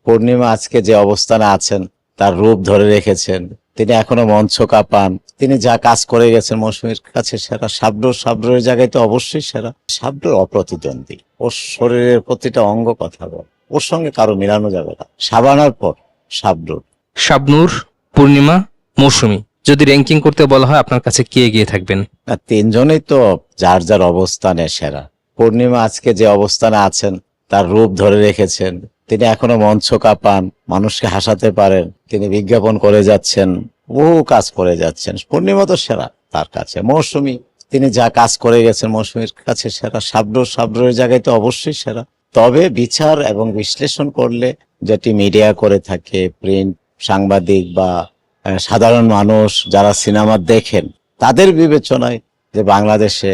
পূর্ণিমা আজকে যে অবস্থানে আছেন তার রূপ ধরে রেখেছেন। তিনি এখনো মঞ্চ কাঁপান। তিনি যা কাজ করে গেছেন মৌসুমীর কাছে সেরা। শাবনূরের জায়গায় তো অবশ্যই সেরা। শাবনূর অপ্রতিদ্বন্দ্বী। ওর শরীরের প্রতিটা অঙ্গ কথা বল, ওর সঙ্গে কারো মিলানো যাবে না। শাবানার পর শাবনূর। শাবনূর, পূর্ণিমা, মৌসুমী, যদি র্যাঙ্কিং করতে বলা হয় আপনার কাছে কে এগিয়ে থাকবেন? না, তিনজনেই তো যার যার অবস্থানে সেরা। পূর্ণিমা আজকে যে অবস্থানে আছেন তার রূপ ধরে রেখেছেন। তিনি এখনো মঞ্চ কাঁপান, মানুষকে হাসাতে পারেন। তিনি বিজ্ঞাপন করে যাচ্ছেন, বহু কাজ করে যাচ্ছেন। পূর্ণিমা তো সেরা তার কাছে। মৌসুমী, তিনি যা কাজ করে গেছেন মৌসুমীর কাছে সেরা। শাবনূরের জায়গায় তো অবশ্যই সেরা। তবে বিচার এবং বিশ্লেষণ করলে, যেটি মিডিয়া করে থাকে, প্রিন্ট সাংবাদিক বা সাধারণ মানুষ যারা সিনেমা দেখেন, তাদের বিবেচনায় যে বাংলাদেশে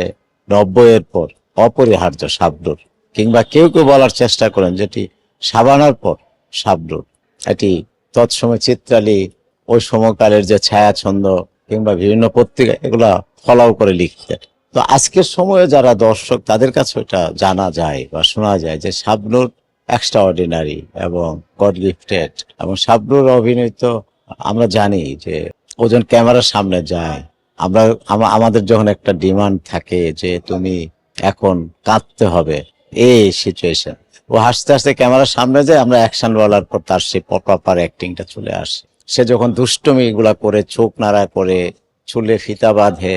90-এর পর অপরিহার্য শাবনূর, কিংবা কেউ কেউ বলার চেষ্টা করেন যেটি শাবানার পর শাবনূর। এটি তৎসময় চিত্রালী, ওই সময়কালের যে ছায়াছন্দ কিংবা বিভিন্ন পত্রিকা এগুলা ফলাও করে লিখতেন। তো আজকের সময়ে যারা দর্শক তাদের কাছে এটা জানা যায় বা শোনা যায় যে শাবনূর এক্সট্রা অর্ডিনারি এবং গড গিফটেড। এবং শাবনূর অভিনীত আমরা জানি যে ওজন ক্যামেরার সামনে যায়, আমাদের যখন একটা ডিমান্ড থাকে যে তুমি এখন কাঁদতে হবে, এই সিচুয়েশন, ও হাসতে হাসতে ক্যামেরার সামনে যায়, আমরা অ্যাকশন বলার পর তার সেই প্রপার অ্যাক্টিংটা চলে আসে। সে যখন দুষ্টমি এগুলা করে, চোখ নাড়া করে, চুলে ফিতা বাঁধে,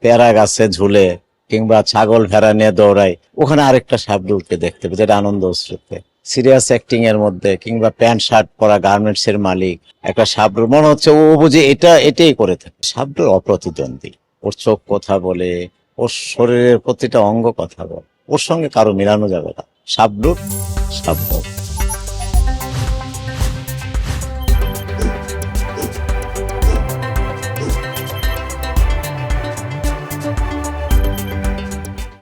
পেয়ারা গাছে ঝুলে, কিংবা ছাগল ভেড়া নিয়ে দৌড়ায়, ওখানে আরেকটা শাবনূরকে দেখতে হবে, যেটা আনন্দ অশ্রুতে সিরিয়াস অ্যাক্টিং এর মধ্যে, কিংবা প্যান্ট শার্ট পরা গার্মেন্টস এর মালিক একটা শাবনূর মনে হচ্ছে ও বুঝে এটাই করে থাকে। শাবনূর অপ্রতিদ্বন্দ্বী। ওর চোখ কথা বলে, ওর শরীরের প্রতিটা অঙ্গ কথা বলে, ওর সঙ্গে কারো মিলানো যাবে না। শাবনূর।